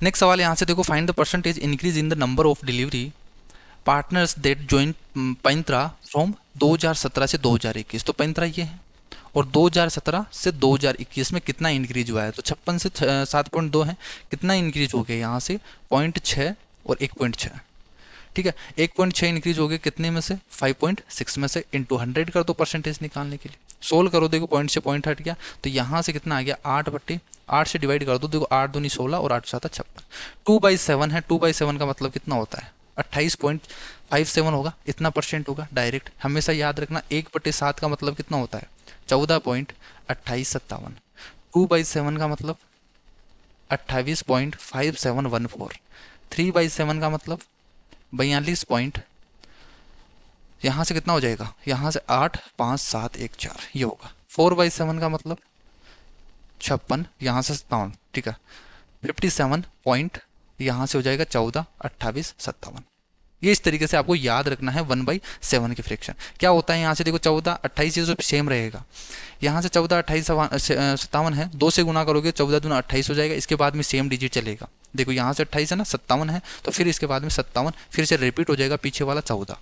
नेक्स्ट सवाल यहाँ से देखो, find the percentage increase in the number of delivery partners that join पैंत्रा फ्रॉम 2017 से 2021। तो पैंत्रा ये है, और 2017 से 2021 में कितना इंक्रीज हुआ है, तो 56 से 7.2 है, कितना इंक्रीज हो गया यहाँ से 0.6 और 1.6, ठीक है। 1.6 इंक्रीज हो गया कितने में से, 5.6 में से, इंटू 100 कर दो परसेंटेज निकालने के लिए, सोल्व करो, देखो पॉइंट से पॉइंट हट गया, तो यहाँ से कितना आ गया 8/8 से डिवाइड कर दो, देखो 8 दूनी 16 और 8 7 56, 2/7 है, 2/7 का मतलब कितना होता है 28.57 होगा, इतना परसेंट होगा डायरेक्ट। हमेशा याद रखना 1/7 का मतलब कितना होता है 14.2857, 2/7 का मतलब 28.5714, 3/7 का मतलब 42 यहाँ से कितना हो जाएगा, यहाँ से 8 5 7 1 4 ये होगा। 4/7 का मतलब 56, यहाँ से 57, ठीक है, 57 पॉइंट यहाँ से हो जाएगा 14 28 57। ये इस तरीके से आपको याद रखना है 1/7 की फ्रैक्शन। क्या होता है यहाँ से देखो 14 28 ये तो सेम रहेगा, यहाँ से 14 28 57 है, 2 से गुना करोगे 14 दूना 28 हो जाएगा, इसके बाद में सेम डिजिट चलेगा। देखो यहाँ से 28 है ना, 57 है, तो फिर इसके बाद में 57 फिर से रिपीट हो जाएगा पीछे वाला 14।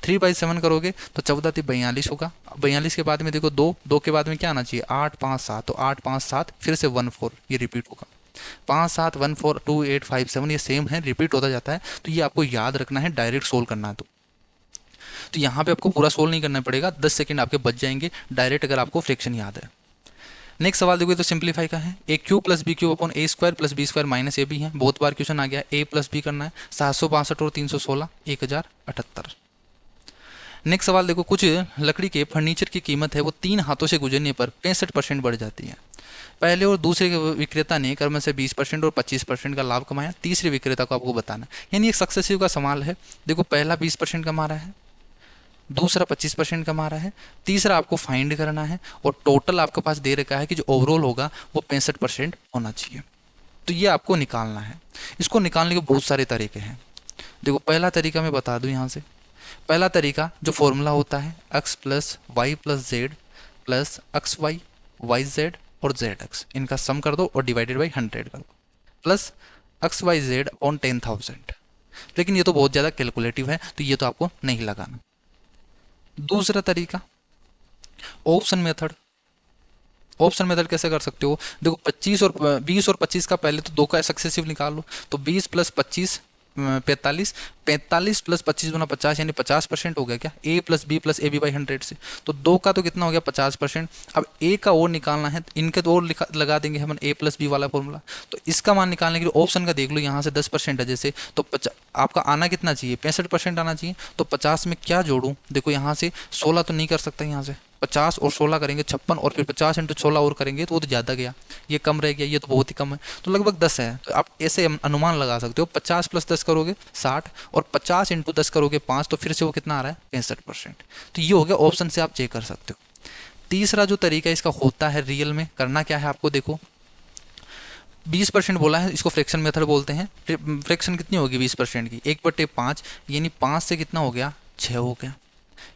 3/7 करोगे तो 14 3 42 होगा, 42 के बाद में देखो 2 के बाद में क्या आना चाहिए 8 5 7, तो 8 5 7 फिर से 1 4 ये रिपीट होगा, 5 7 1 4 2 8 5 7 ये सेम है, रिपीट होता जाता है। तो ये आपको याद रखना है, डायरेक्ट सोल्व करना है तो यहाँ पे आपको पूरा सोल्व नहीं करना पड़ेगा, 10 सेकंड आपके बच जाएंगे डायरेक्ट अगर आपको फ्रैक्शन याद है। नेक्स्ट सवाल देखो तो सिंप्लीफाई का है, A Q plus B Q upon A square plus B square minus A B है, बहुत बार क्वेश्चन आ गया, ए प्लस बी करना है, 762 और 316 1078। नेक्स्ट सवाल देखो, कुछ लकड़ी के फर्नीचर की कीमत है वो 3 हाथों से गुजरने पर 65% बढ़ जाती है। पहले और दूसरे विक्रेता ने क्रम से 20% और 25% का लाभ कमाया, तीसरे विक्रेता को आपको बताना, यानी एक सक्सेसिव का सवाल है। देखो पहला 20% कमा रहा है, दूसरा 25% कमा रहा है, तीसरा आपको फाइंड करना है, और टोटल आपके पास दे रखा है कि जो ओवरऑल होगा वो 65% होना चाहिए। तो ये आपको निकालना है। इसको निकालने के बहुत सारे तरीके हैं। देखो पहला तरीका मैं बता दूं यहाँ से, पहला तरीका जो फॉर्मूला होता है x plus y plus z plus x y y z और जेड एक्स, इनका सम कर दो और डिवाइडेड बाई 100 कर दो, plus x y z upon 10,000। लेकिन ये तो बहुत ज़्यादा कैलकुलेटिव है तो ये तो आपको नहीं लगाना। दूसरा तरीका ऑप्शन मेथड। ऑप्शन मेथड कैसे कर सकते हो, देखो 20 और 25 का पहले तो 2 का सक्सेसिव निकाल लो, तो 20 प्लस 25 45, 45 प्लस 25 गुना 50 यानी 50% हो गया क्या, A plus B plus A B by 100 से, तो 2 का तो कितना हो गया 50%। अब ए का और निकालना है, इनके तो और लगा देंगे हम ए प्लस बी वाला फॉर्मूला। तो इसका मान निकालने के लिए ऑप्शन का देख लो, यहाँ से 10% है जैसे, तो आपका आना कितना चाहिए 65% आना चाहिए। तो 50 में क्या जोड़ूं, देखो यहाँ से 16 तो नहीं कर सकता, यहाँ से 50 और 16 करेंगे 56, और फिर 50 इंटू 16 और करेंगे तो वो तो ज़्यादा गया, ये कम रह गया, ये तो बहुत ही कम है, तो लगभग 10 है। तो आप ऐसे अनुमान लगा सकते हो, 50 प्लस 10 करोगे 60, और 50 इंटू 10 करोगे 5, तो फिर से वो कितना आ रहा है 65%। तो ये हो गया, ऑप्शन से आप चेक कर सकते हो। तीसरा जो तरीका इसका होता है रियल में, करना क्या है आपको, देखो 20% बोला है, इसको फ्रैक्शन मेथड बोलते हैं। फ्रैक्शन कितनी होगी 20% की, 1/5 यानी 5 से कितना हो गया 6 हो गया।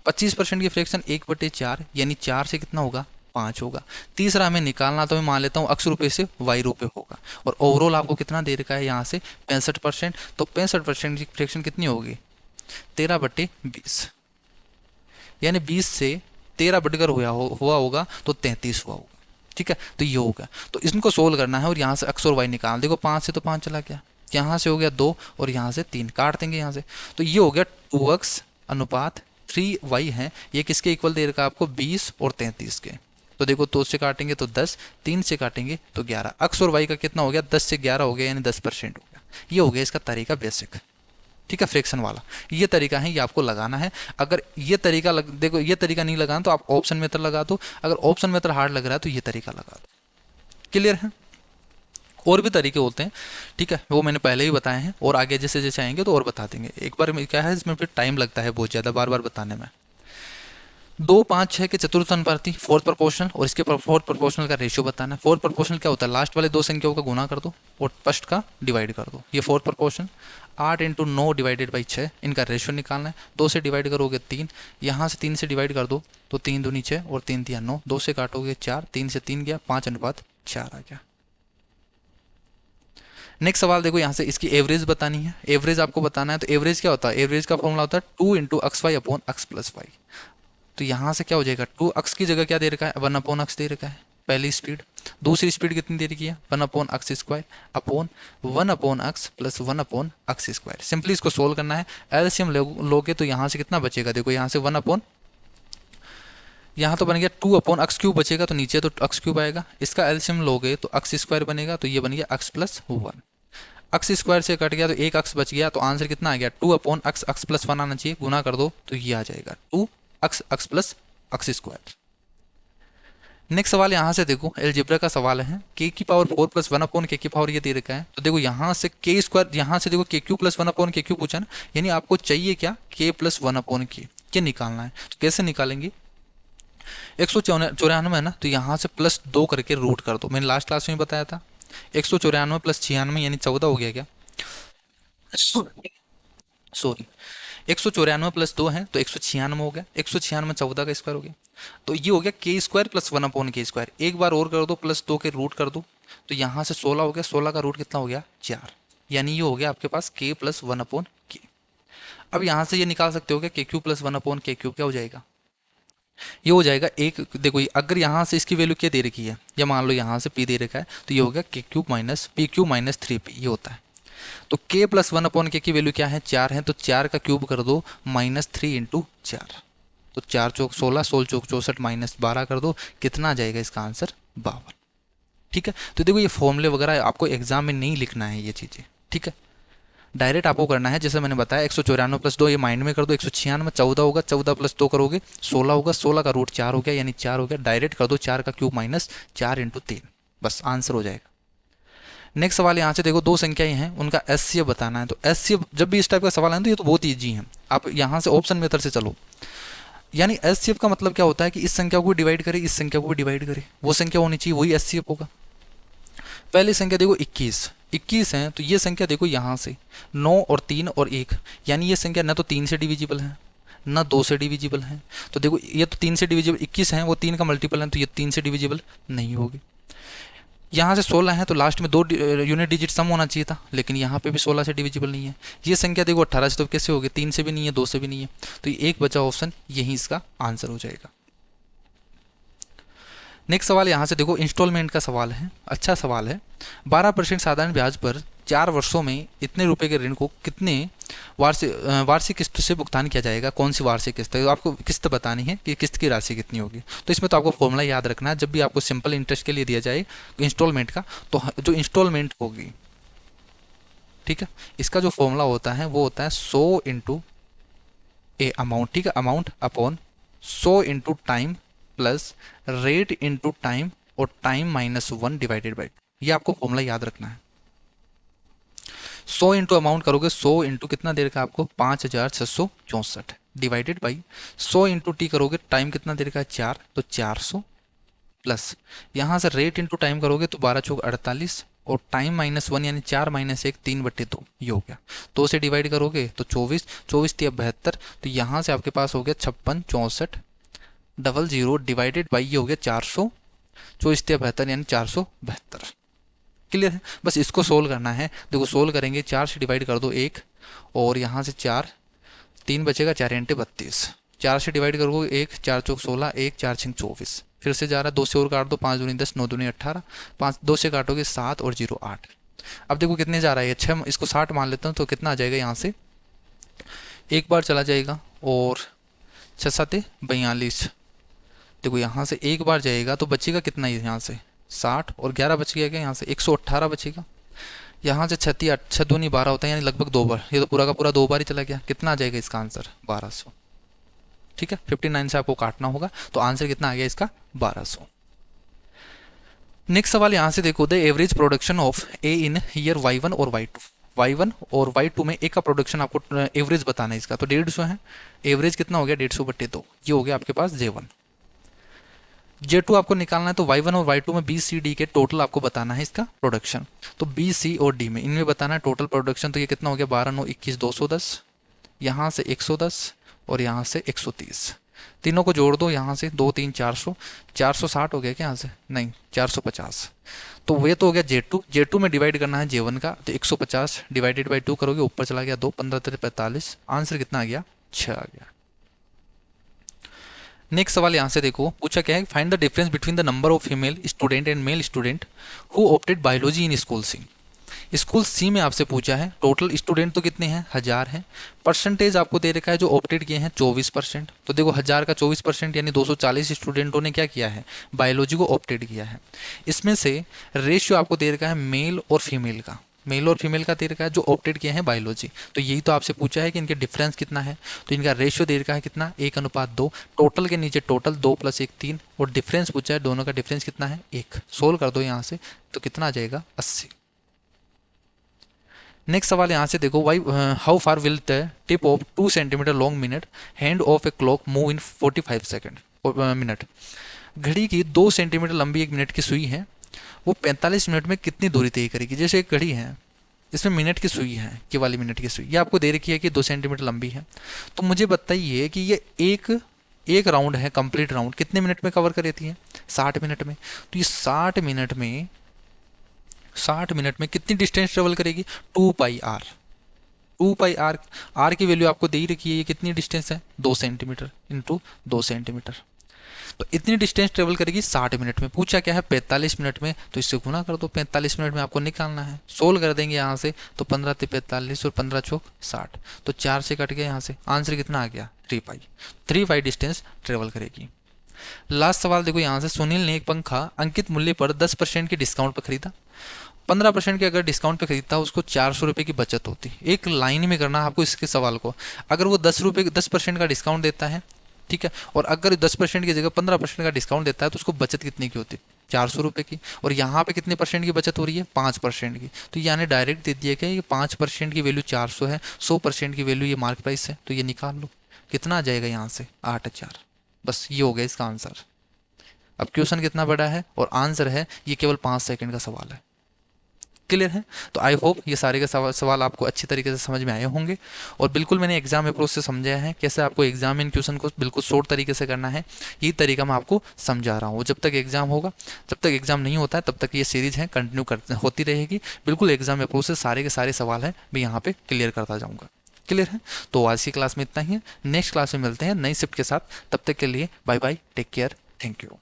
25% की फ्रैक्शन 1/4 यानी 4 से कितना होगा 5 होगा। तीसरा हमें निकालना, तो मैं मान लेता हूँ x रुपये से y रुपये होगा, और ओवरऑल आपको कितना दे रखा है यहाँ से 65%, तो 65% की फ्रैक्शन कितनी होगी 13/20, यानी 20 से 13 बढ़कर हुआ होगा तो 33 हुआ होगा। ठीक है, तो ये होगा, तो इसको सोल्व करना है, और यहाँ से x और y निकालना। देखो 5 से तो 5 चला गया, यहाँ से हो गया 2, और यहाँ से 3 काट देंगे यहाँ से, तो ये हो गया 2x अनुपात 3y है। ये किसके इक्वल दे रखा है आपको 20 और 33 के। तो देखो 2 से काटेंगे तो 10, 3 से काटेंगे तो 11, x और y का कितना हो गया 10 से 11 हो गया, यानी 10% हो गया। ये हो गया इसका तरीका बेसिक। ठीक है, फ्रैक्शन वाला ये तरीका है, ये आपको लगाना है। अगर ये तरीका देखो ये तरीका नहीं लगाना तो आप ऑप्शन मेथड लगा दो, अगर ऑप्शन मेथड हार्ड लग रहा है तो ये तरीका लगा दो। क्लियर है, और भी तरीके होते हैं, ठीक है, वो मैंने पहले ही बताए हैं, और आगे जैसे जैसे आएंगे तो और बता देंगे। एक बार क्या है, इसमें फिर टाइम लगता है बहुत ज़्यादा बार बार बताने में। 2 5 6 के चतुर्थ अनुपाती फोर्थ प्रोपोर्शनल, और इसके फोर्थ प्रोपोर्शनल का रेशियो बताना है। फोर्थ प्रोपोर्शनल क्या होता है, लास्ट वाले 2 संख्याओं का गुना कर दो और फर्स्ट का डिवाइड कर दो, ये fourth proportional. 8 into 9 divided by 6, इनका रेशियो निकालना है। 2 से डिवाइड करोगे 3, यहाँ से 3 से डिवाइड कर दो तो 3 दूनी 6 और 3 दिया 9, 2 से काटोगे 4, 3 से 3 गया, 5/4 आ गया। नेक्स्ट सवाल देखो, यहाँ से इसकी एवरेज बतानी है। एवरेज आपको बताना है, तो एवरेज क्या होता है, एवरेज का फॉर्मूला होता है 2 into x y upon x plus y. तो यहाँ से क्या हो जाएगा, 2x की जगह क्या दे रखा है 1/x दे रखा है पहली स्पीड। दूसरी स्पीड कितनी दे रखी है 1/x² upon 1/x plus 1/x²। Simply इसको सोल्व करना है। एलसीएम लोगे तो यहाँ से कितना बचेगा, देखो यहाँ से 1 यहाँ तो बन गया 2/x³ बचेगा, तो नीचे तो x³ आएगा। इसका एलसीएम लोगे तो x² बनेगा, तो ये बन गया x प्लस 1। x² से कट गया तो एक x बच गया, तो आंसर कितना आ गया 2/x x प्लस 1 आना चाहिए, गुना कर दो तो ये आ जाएगा 2x प्लस x²। नेक्स्ट सवाल यहाँ से देखो, एलजेब्रा का सवाल है, k की पावर 4 प्लस 1/k की पावर ये दे रखा है। तो देखो यहाँ से k², यहाँ से देखो k³ प्लस 1/k³ पूछा ना, यानी आपको चाहिए क्या k प्लस 1/k, ये निकालना है। तो कैसे निकालेंगे, 194 है ना, तो यहाँ से प्लस 2 करके रूट कर दो। मैंने लास्ट क्लास में बताया था 194 प्लस 96 यानी 14 हो गया क्या, सॉरी 194 प्लस 2 है तो 196 हो गया, 196 14 का स्क्वायर हो गया, तो ये हो गया के स्क्वायर प्लस 1/k²। एक बार और कर दो, प्लस 2 के रूट कर दो, तो यहाँ से 16 हो गया, 16 का रूट कितना हो गया 4, यानी ये हो गया आपके पास k प्लस 1/k। अब यहाँ से ये निकाल सकते हो क्या, k³ प्लस 1/k³ क्या हो जाएगा, ये हो जाएगा एक, देखो ये अगर यहाँ से इसकी वैल्यू क्या दे रखी है, या मान लो यहाँ से p दे रखा है, तो ये हो गया k³ minus p³ minus 3p, ये होता है। तो k प्लस 1/k की वैल्यू क्या है 4 है, तो 4 का क्यूब कर दो माइनस 3 इंटू 4, तो 4 चौक 16, 16 चौक 64 माइनस 12 कर दो, कितना आ जाएगा इसका आंसर 52। ठीक है, तो देखो ये फॉर्मूले वगैरह आपको एग्जाम में नहीं लिखना है ये चीज़ें, ठीक है, डायरेक्ट आपको करना है जैसे मैंने बताया। 194 प्लस 2 ये माइंड में कर दो, 196 14 होगा, 14 प्लस 2 करोगे 16 होगा, 16 का रूट 4 हो गया यानी 4 हो गया, डायरेक्ट कर दो 4 का क्यूब माइनस 4 इंटू 3, बस आंसर हो जाएगा। नेक्स्ट सवाल यहाँ से देखो, दो संख्याएं हैं उनका एचसीएफ बताना है, तो एचसीएफ जब भी इस टाइप का सवाल है तो ये तो बहुत ईजी है, आप यहाँ से ऑप्शन मेथड से चलो। यानी एचसीएफ का मतलब क्या होता है कि इस संख्या को डिवाइड करे, इस संख्या को भी डिवाइड करे, वो संख्या होनी चाहिए, वही एचसीएफ होगा। पहली संख्या देखो 21, 21 है, तो ये संख्या देखो यहाँ से 9 और 3 और 1, यानी ये संख्या न तो 3 से डिविजिबल है न 2 से डिविजिबल है, तो देखो ये तो 3 से डिविजिबल 21 है, वो 3 का मल्टीपल है, तो ये 3 से डिविजिबल नहीं होगी। यहाँ से 16 है, तो लास्ट में 2 यूनिट डिजिट सम होना चाहिए था, लेकिन यहाँ पे भी 16 से डिविजिबल नहीं है। ये संख्या देखो 18 से तो कैसे होगी, 3 से भी नहीं है, 2 से भी नहीं है, तो ये एक बचा ऑप्शन, यही इसका आंसर हो जाएगा। नेक्स्ट सवाल यहाँ से देखो, इंस्टॉलमेंट का सवाल है, अच्छा सवाल है। 12% साधारण ब्याज पर 4 वर्षों में इतने रुपए के ऋण को कितने वार्षिक किस्त से भुगतान किया जाएगा, कौन सी वार्षिक किस्त है, तो आपको किस्त बतानी है कि किस्त की राशि कितनी होगी। तो इसमें तो आपको फॉर्मूला याद रखना है, जब भी आपको सिंपल इंटरेस्ट के लिए दिया जाए इंस्टॉलमेंट का, तो जो इंस्टॉलमेंट होगी, ठीक है, इसका जो फॉर्मूला होता है वो होता है 100 इंटू ए अमाउंट, ठीक है, amount upon 100 into time plus rate into time और टाइम माइनस 1 डिवाइडेड बाई, ये आपको फॉर्मूला याद रखना है। 100 इंटू अमाउंट करोगे, 100 इंटू कितना देर का आपको 5664 डिवाइडेड बाई 100 इंटू टी करोगे, टाइम कितना देर का है 4, तो 400 प्लस यहाँ से रेट इंटू टाइम करोगे तो 12 चौक 48 और टाइम माइनस 1 यानी 4 माइनस 1 3/2, ये हो गया। 2 से डिवाइड करोगे तो 24, 24 3 72, तो यहाँ से आपके पास हो गया 56 64 00 डिवाइडेड बाई, ये हो गया 400, 24 3 72 यानी 472। क्लियर है, बस इसको सोल्व करना है। देखो सोल्व करेंगे, 4 से डिवाइड कर दो 1 और यहाँ से 4, 3 बचेगा, 4 × 32, 4 से डिवाइड करोगे 1, 4 चौक 16, 1 4 6 24, फिर से जा रहा है, 2 से और काट दो, 5 दूनी 10, 9 दूनी 18, 5 2 से काटोगे 7 और 0 8। अब देखो कितने जा रहा है, 6, इसको 60 मान लेता हूँ, तो कितना आ जाएगा, यहाँ से एक बार चला जाएगा और 6 7 42, देखो यहाँ से एक बार जाएगा तो बचेगा कितना, यहाँ से 60 और 11 बच गया, क्या यहाँ से 118 बचेगा, यहाँ से 6 6 दूनी 12 होता है, यानी लगभग 2 बार, ये तो पूरा का पूरा 2 बार ही चला गया, कितना आ जाएगा इसका आंसर 1200। ठीक है, 59 से आपको काटना होगा, तो आंसर कितना आ गया इसका 1200। नेक्स्ट सवाल यहाँ से देखो, the average production of A in year y1 और y2 और y2 में ए का प्रोडक्शन आपको एवरेज बताना है इसका, तो 150 है, एवरेज कितना हो गया 150/2, ये हो गया आपके पास J1। J2 आपको निकालना है, तो y1 और y2 में B C D के टोटल आपको बताना है इसका प्रोडक्शन, तो B C और D में इनमें बताना है टोटल प्रोडक्शन, तो ये कितना हो गया 12 9 21 210, यहाँ से 110 और यहाँ से 130, तीनों को जोड़ दो, यहाँ से 2 3 400, 460 हो गया क्या, यहाँ से नहीं 450, तो वे तो हो गया J2 में डिवाइड करना है J1 का, तो 150 डिवाइडेड बाई 2 करोगे, ऊपर चला गया 2, 15 3 45, आंसर कितना आ गया 6 आ गया। नेक्स्ट सवाल यहाँ से देखो, पूछा क्या है, find the difference between the number of female student and male student who opted biology in school C. School C में आपसे पूछा है, टोटल स्टूडेंट तो कितने हैं 1000 हैं, परसेंटेज आपको दे रखा है जो ऑप्टेड किए हैं 24%, तो देखो 1000 का 24% यानी 240 स्टूडेंटों ने क्या किया है, बायोलॉजी को ऑप्टेड किया है। इसमें से रेशियो आपको दे रखा है मेल और फीमेल का दे रखा है जो ऑप्टेड किए हैं बायोलॉजी, तो यही तो आपसे पूछा है कि इनके डिफरेंस कितना है, तो इनका रेशियो दे रखा है कितना 1:2, टोटल के नीचे टोटल 2 + 1 3 और डिफरेंस पूछा है, दोनों का डिफरेंस कितना है 1, सोल्व कर दो यहाँ से, तो कितना आ जाएगा 80। नेक्स्ट सवाल यहाँ से देखो, how far will the tip of 2 centimetre long minute hand of a clock move in 45 second minute. घड़ी की 2 सेंटीमीटर लंबी एक मिनट की सुई है, वो 45 मिनट में कितनी दूरी तय करेगी। जैसे एक घड़ी है, इसमें मिनट की सुई है, ये वाली मिनट की सुई, ये आपको दे रखी है कि 2 सेंटीमीटर लंबी है। तो मुझे बताइए कि ये एक राउंड है, कंप्लीट राउंड कितने मिनट में कवर कर देती है? 60 मिनट में। तो ये 60 मिनट में कितनी डिस्टेंस ट्रेवल करेगी? 2 पाई आर। 2 पाई आर, आर की वैल्यू आपको दे ही रखी है, ये कितनी डिस्टेंस है? 2 सेंटीमीटर इंटू 2 सेंटीमीटर। तो इतनी डिस्टेंस ट्रेवल करेगी 60 मिनट में। पूछा क्या है? 45 मिनट में, तो इससे गुना कर दो, 45 मिनट में आपको निकालना है। सोल्व कर देंगे यहाँ से, तो 15 ते 45 और 15 चौक 60, तो 4 से कट गया यहाँ से। आंसर कितना आ गया? 3 पाई। 3 पाई डिस्टेंस ट्रेवल करेगी। लास्ट सवाल देखो यहाँ से, सुनील ने एक पंखा अंकित मूल्य पर 10% के डिस्काउंट पर खरीदा। 15% के अगर डिस्काउंट पे खरीदता है उसको 400 रुपये की बचत होती है। एक लाइन में करना है आपको इसके सवाल को। अगर वो 10% का डिस्काउंट देता है, ठीक है, और अगर 10% की जगह 15% का डिस्काउंट देता है तो उसको बचत कितने की होती है? 400 रुपये की। और यहाँ पे कितने परसेंट की बचत हो रही है? 5% की। तो यानी डायरेक्ट दे दिया कि ये 5% की वैल्यू 400 है, 100% की वैल्यू ये मार्क प्राइस है, तो ये निकाल लो। कितना आ जाएगा यहाँ से? 8000। बस ये हो गया इसका आंसर। अब क्वेश्चन कितना बड़ा है और आंसर है ये केवल 5 सेकंड का सवाल है। क्लियर है? तो आई होप ये सारे के सवाल आपको अच्छी तरीके से समझ में आए होंगे। और बिल्कुल मैंने एग्जाम अप्रोच से समझाया है कैसे आपको एग्जाम इन क्वेश्चन को बिल्कुल शॉर्ट तरीके से करना है। यही तरीका मैं आपको समझा रहा हूँ। जब तक एग्जाम होगा, जब तक एग्जाम नहीं होता है, तब तक ये सीरीज है कंटिन्यू होती रहेगी। बिल्कुल एग्जाम अप्रोच से सारे के सारे सवाल हैं मैं यहाँ पे क्लियर करता जाऊँगा। क्लियर है? तो आज की क्लास में इतना ही है। नेक्स्ट क्लास में मिलते हैं नई शिफ्ट के साथ। तब तक के लिए bye bye, take care, thank you.